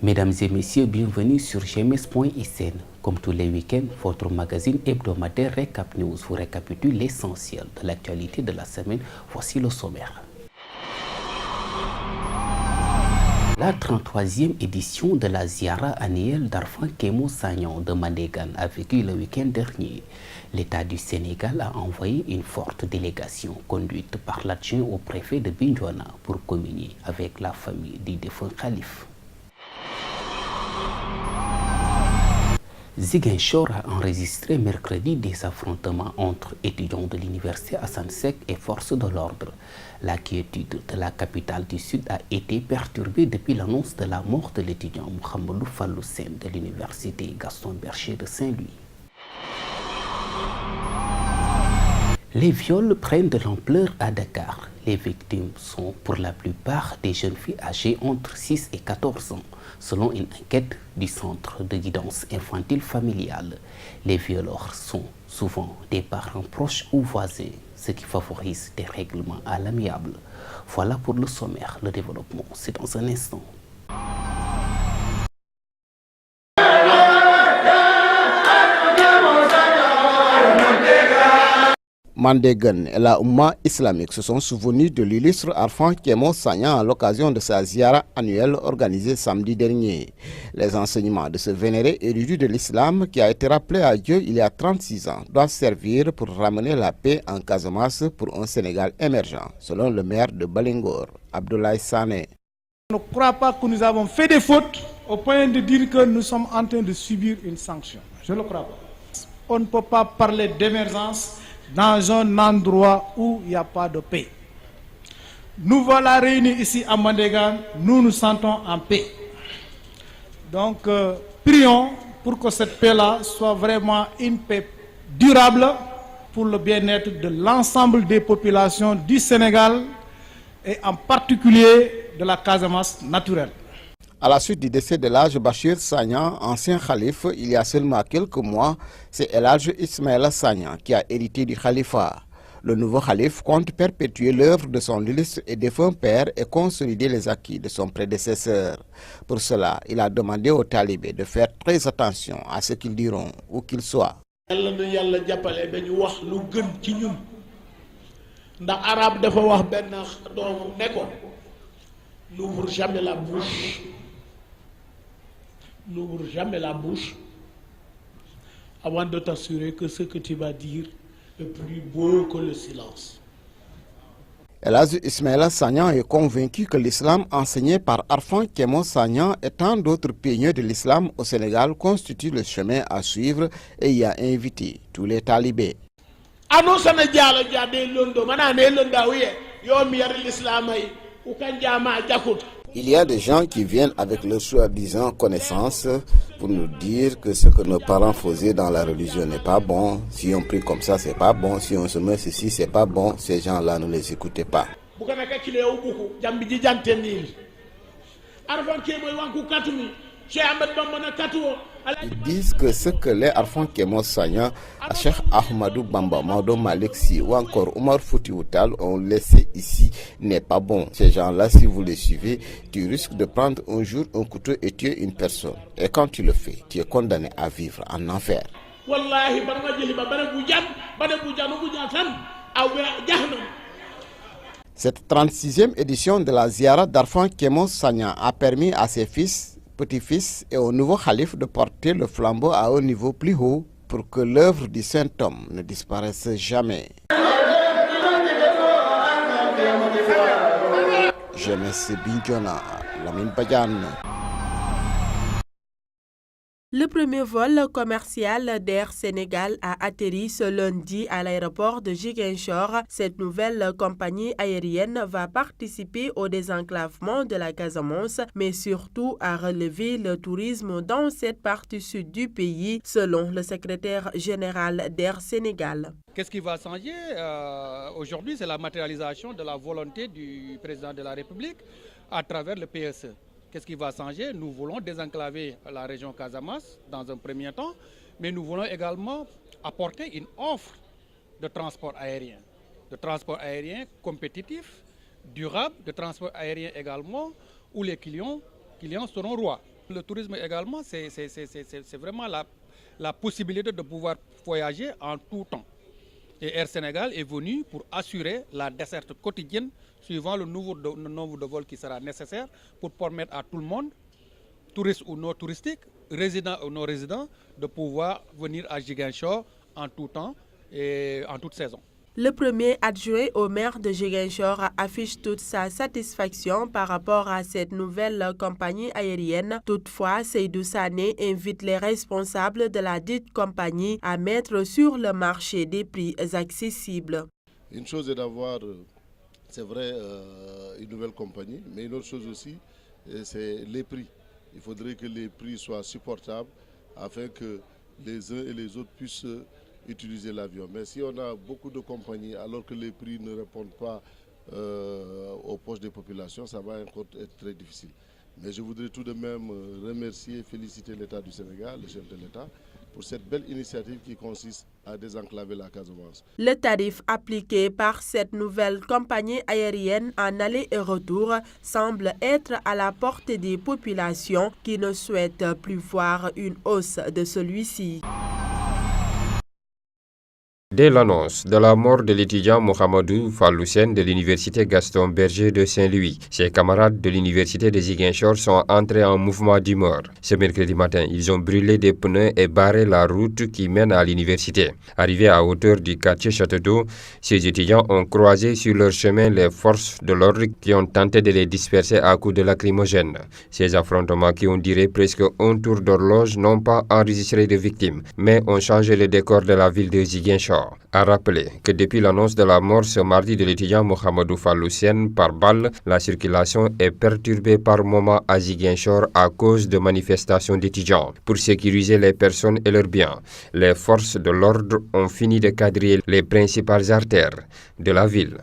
Mesdames et messieurs, bienvenue sur gms.sn. Comme tous les week-ends, votre magazine hebdomadaire Récap News vous récapitule l'essentiel de l'actualité de la semaine. Voici le sommaire. La 33e édition de la Ziara annuelle d'Arfan Kémo Sagnan de Mandégan a vécu le week-end dernier. L'État du Sénégal a envoyé une forte délégation conduite par l'adjoint au préfet de Bignona pour communier avec la famille du défunt calife. Ziguinchor a enregistré mercredi des affrontements entre étudiants de l'université Assane Seck et forces de l'ordre. La quiétude de la capitale du Sud a été perturbée depuis l'annonce de la mort de l'étudiant Mohamedou Fallou Sène de l'université Gaston Berger de Saint-Louis. Les viols prennent de l'ampleur à Dakar. Les victimes sont pour la plupart des jeunes filles âgées entre 6 et 14 ans, selon une enquête du Centre de guidance infantile familiale. Les violeurs sont souvent des parents proches ou voisins, ce qui favorise des règlements à l'amiable. Voilà pour le sommaire. Le développement, c'est dans un instant. Mandégan et la Oumma islamique se sont souvenus de l'illustre Arfan Kémo Sagnan à l'occasion de sa ziara annuelle organisée samedi dernier. Les enseignements de ce vénéré érudit de l'islam qui a été rappelé à Dieu il y a 36 ans doivent servir pour ramener la paix en Casamance pour un Sénégal émergent, selon le maire de Balingor, Abdoulaye Sané. Je ne crois pas que nous avons fait des fautes au point de dire que nous sommes en train de subir une sanction. Je ne le crois pas. On ne peut pas parler d'émergence dans un endroit où il n'y a pas de paix. Nous voilà réunis ici à Mandégan, nous nous sentons en paix. Donc, prions pour que cette paix-là soit vraiment une paix durable pour le bien-être de l'ensemble des populations du Sénégal et en particulier de la Casamance naturelle. À la suite du décès de l'Hadj Bachir Sagnan, ancien calife, il y a seulement quelques mois, c'est l'Hadj Ismaïla Sagnan qui a hérité du califat. Le nouveau calife compte perpétuer l'œuvre de son illustre et défunt père et consolider les acquis de son prédécesseur. Pour cela, il a demandé aux talibés de faire très attention à ce qu'ils diront, où qu'ils soient. N'ouvre jamais la bouche. N'ouvre jamais la bouche avant de t'assurer que ce que tu vas dire est plus beau que le silence. L'Hadj Ismaïla Sagnan est convaincu que l'islam enseigné par Arfan Kémo Sagnan et tant d'autres pionniers de l'islam au Sénégal constitue le chemin à suivre et y a invité tous les talibés. Il y a des gens qui viennent avec leur soi-disant connaissance pour nous dire que ce que nos parents faisaient dans la religion n'est pas bon. Si on prie comme ça, c'est pas bon. Si on se met ceci, c'est pas bon. Ces gens-là, ne les écoutez pas. Ils disent que ce que les Arfan Kémo Sagnan, Cheikh Ahmadou Bamba, Maodo Malick Sy ou encore Omar Foutiyou Tall ont laissé ici n'est pas bon. Ces gens-là, si vous les suivez, tu risques de prendre un jour un couteau et tuer une personne. Et quand tu le fais, tu es condamné à vivre en enfer. Cette 36e édition de la Ziara d'Arfan Kémo Sagnan a permis à ses fils, petit-fils et au nouveau calife de porter le flambeau à un niveau plus haut pour que l'œuvre du saint homme ne disparaisse jamais. Jeunesse Bignona, Lamine Badiane. Le premier vol commercial d'Air Sénégal a atterri ce lundi à l'aéroport de Ziguinchor. Cette nouvelle compagnie aérienne va participer au désenclavement de la Casamance, mais surtout à relever le tourisme dans cette partie sud du pays, selon le secrétaire général d'Air Sénégal. Qu'est-ce qui va changer aujourd'hui? C'est la matérialisation de la volonté du président de la République à travers le PSE. Qu'est-ce qui va changer? Nous voulons désenclaver la région Casamance dans un premier temps, mais nous voulons également apporter une offre de transport aérien compétitif, durable, de transport aérien également, où les clients seront rois. Le tourisme également, c'est vraiment la possibilité de pouvoir voyager en tout temps. Et Air Sénégal est venu pour assurer la desserte quotidienne suivant le nombre de vols qui sera nécessaire pour permettre à tout le monde, touristes ou non touristiques, résidents ou non résidents, de pouvoir venir à Ziguinchor en tout temps et en toute saison. Le premier adjoint au maire de Ziguinchor affiche toute sa satisfaction par rapport à cette nouvelle compagnie aérienne. Toutefois, Seydou Sané invite les responsables de la dite compagnie à mettre sur le marché des prix accessibles. Une chose est d'avoir, c'est vrai, une nouvelle compagnie, mais une autre chose aussi, c'est les prix. Il faudrait que les prix soient supportables afin que les uns et les autres puissent utiliser l'avion. Mais si on a beaucoup de compagnies alors que les prix ne répondent pas aux poches des populations, ça va encore être très difficile. Mais je voudrais tout de même remercier et féliciter l'État du Sénégal, le chef de l'État, pour cette belle initiative qui consiste à désenclaver la Casamance. Le tarif appliqué par cette nouvelle compagnie aérienne en aller et retour semble être à la portée des populations qui ne souhaitent plus voir une hausse de celui-ci. Dès l'annonce de la mort de l'étudiant Mohamedou Falloussène de l'université Gaston Berger de Saint-Louis, ses camarades de l'université de Ziguinchor sont entrés en mouvement d'humeur. Ce mercredi matin, ils ont brûlé des pneus et barré la route qui mène à l'université. Arrivés à hauteur du quartier Château d'Eau, ces étudiants ont croisé sur leur chemin les forces de l'ordre qui ont tenté de les disperser à coups de lacrymogènes. Ces affrontements qui ont duré presque un tour d'horloge n'ont pas enregistré de victimes, mais ont changé le décor de la ville de Ziguinchor. A rappelé que depuis l'annonce de la mort ce mardi de l'étudiant Mohamedou Falloussène par balle, la circulation est perturbée par moments à Ziguinchor à cause de manifestations d'étudiants. Pour sécuriser les personnes et leurs biens, les forces de l'ordre ont fini de quadriller les principales artères de la ville.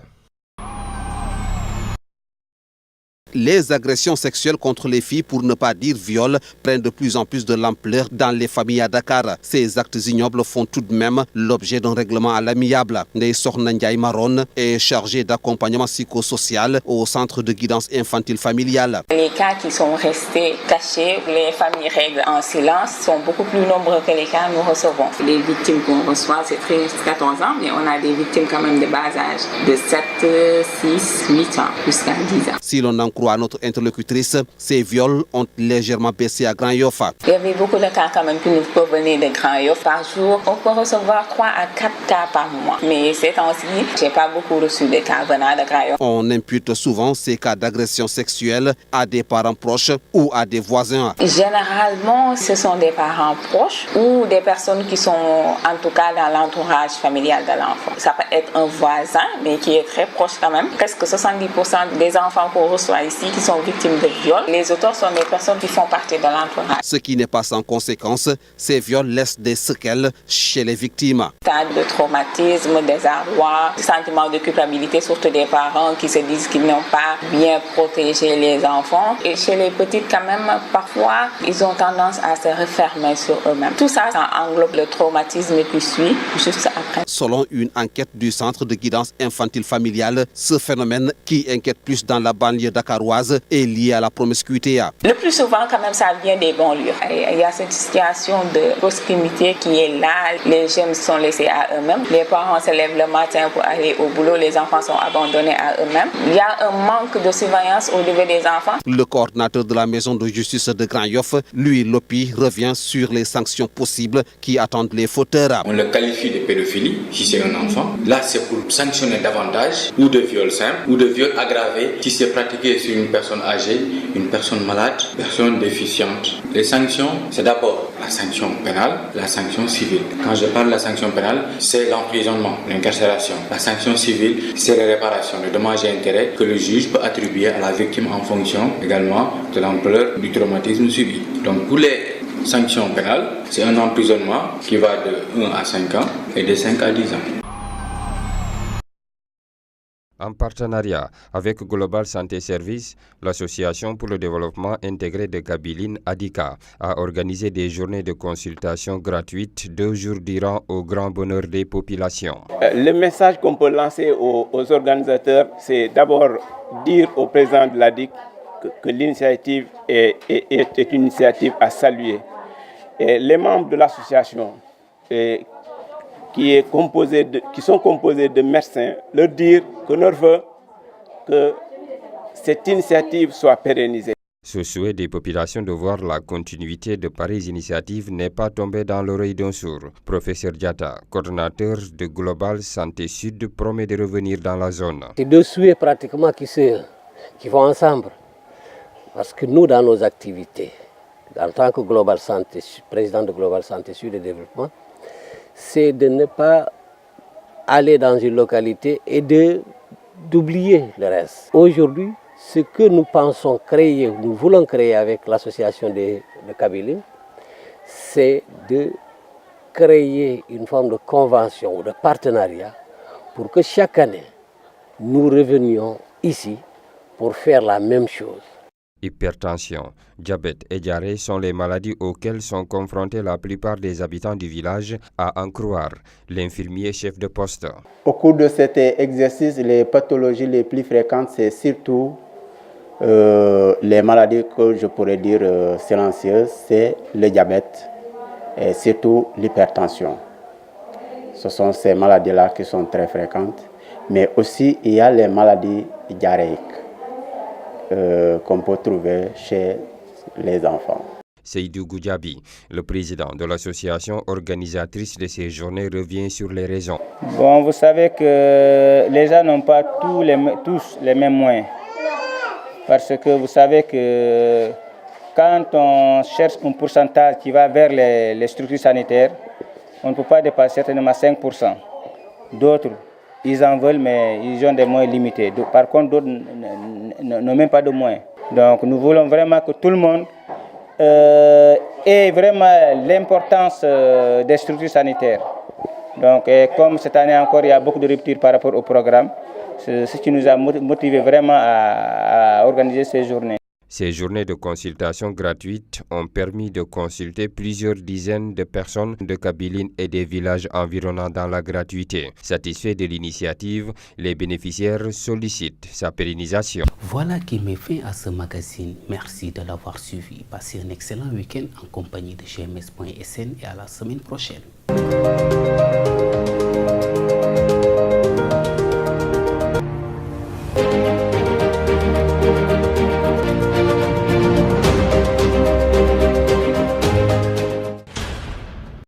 Les agressions sexuelles contre les filles, pour ne pas dire viol, prennent de plus en plus de l'ampleur dans les familles à Dakar. Ces actes ignobles font tout de même l'objet d'un règlement à l'amiable. Ndeye Sokhna Ndiaye Maron est chargée d'accompagnement psychosocial au centre de guidance infantile familiale. Les cas qui sont restés cachés, les familles règlent en silence, sont beaucoup plus nombreux que les cas que nous recevons. Les victimes qu'on reçoit, c'est 13-14 ans, mais on a des victimes quand même de bas âge, de 7, 6, 8 ans jusqu'à 10 ans. Si l'on en croit à notre interlocutrice, ces viols ont légèrement baissé à Grand Yoff. Il y avait beaucoup de cas quand même qui nous provenaient de Grand Yoff. Par jour, on peut recevoir 3 à 4 cas par mois. Mais ces temps-ci, je n'ai pas beaucoup reçu de cas venant de Grand Yoff. On impute souvent ces cas d'agression sexuelle à des parents proches ou à des voisins. Généralement, ce sont des parents proches ou des personnes qui sont en tout cas dans l'entourage familial de l'enfant. Ça peut être un voisin, mais qui est très proche quand même. Presque 70% des enfants qu'on reçoit ici qui sont victimes de viols, les auteurs sont des personnes qui font partie de l'entourage. Ce qui n'est pas sans conséquence, ces viols laissent des séquelles chez les victimes. Cas de traumatisme, désarroi, sentiment de culpabilité, surtout des parents qui se disent qu'ils n'ont pas bien protégé les enfants. Et chez les petites, quand même, parfois, ils ont tendance à se refermer sur eux-mêmes. Tout ça, ça englobe le traumatisme qui suit juste après. Selon une enquête du centre de guidance infantile familiale, ce phénomène qui inquiète plus dans la banlieue dakaroise est lié à la promiscuité. Le plus souvent, quand même, ça vient des banlieues. Il y a cette situation de proximité qui est là. Les jeunes sont laissés à eux-mêmes. Les parents se lèvent le matin pour aller au boulot. Les enfants sont abandonnés à eux-mêmes. Il y a un manque de surveillance au niveau des enfants. Le coordinateur de la maison de justice de Grand Yoff, lui, Lopi, revient sur les sanctions possibles qui attendent les fauteurs. On le qualifie de pédophilie si c'est un enfant. Là, c'est pour sanctionner davantage, ou de viol simple, ou de viol aggravé si c'est pratiqué sur une personne âgée, une personne malade, une personne déficiente. Les sanctions, c'est d'abord la sanction pénale, la sanction civile. Quand je parle de la sanction pénale, c'est l'emprisonnement, l'incarcération. La sanction civile, c'est les réparations, les dommages et intérêts que le juge peut attribuer à la victime en fonction également de l'ampleur du traumatisme subi. Donc pour les sanctions pénales, c'est un emprisonnement qui va de 1 à 5 ans et de 5 à 10 ans. En partenariat avec Global Santé Service, l'Association pour le développement intégré de Kabylie, ADICA, a organisé des journées de consultation gratuites 2 jours durant au grand bonheur des populations. Le message qu'on peut lancer aux organisateurs, c'est d'abord dire au président de l'ADIC que l'initiative est une initiative à saluer. Et les membres de l'association qui sont composés de médecins, leur dire que leur vœu que cette initiative soit pérennisée. Ce souhait des populations de voir la continuité de pareilles initiatives n'est pas tombé dans l'oreille d'un sourd. Professeur Diatta, coordonnateur de Global Santé Sud, promet de revenir dans la zone. C'est deux souhaits pratiquement qui vont ensemble. Parce que nous, dans nos activités, en tant que Global Santé, président de Global Santé Sud et Développement, c'est de ne pas aller dans une localité et d'oublier le reste. Aujourd'hui, ce que nous pensons créer, nous voulons créer avec l'association de Kabilin, c'est de créer une forme de convention ou de partenariat pour que chaque année, nous revenions ici pour faire la même chose. Hypertension, diabète et diarrhée sont les maladies auxquelles sont confrontés la plupart des habitants du village, à en croire l'infirmier chef de poste. Au cours de cet exercice, les pathologies les plus fréquentes, c'est surtout les maladies que je pourrais dire silencieuses, c'est le diabète et surtout l'hypertension. Ce sont ces maladies-là qui sont très fréquentes, mais aussi il y a les maladies diarrhéiques qu'on peut trouver chez les enfants. Seydou Goudjabi, le président de l'association organisatrice de ces journées, revient sur les raisons. Bon, vous savez que les gens n'ont pas tous les mêmes moyens. Parce que vous savez que quand on cherche un pourcentage qui va vers les structures sanitaires, on ne peut pas dépasser certainement 5%. D'autres, ils en veulent, mais ils ont des moyens limités. Par contre, d'autres n'ont même pas de moyens. Donc nous voulons vraiment que tout le monde ait vraiment l'importance des structures sanitaires. Donc, comme cette année encore, il y a beaucoup de ruptures par rapport au programme, ce qui nous a motivé vraiment à organiser ces journées. Ces journées de consultation gratuites ont permis de consulter plusieurs dizaines de personnes de Kabilin et des villages environnants dans la gratuité. Satisfaits de l'initiative, les bénéficiaires sollicitent sa pérennisation. Voilà qui met fin à ce magazine. Merci de l'avoir suivi. Passez un excellent week-end en compagnie de GMS.sn et à la semaine prochaine.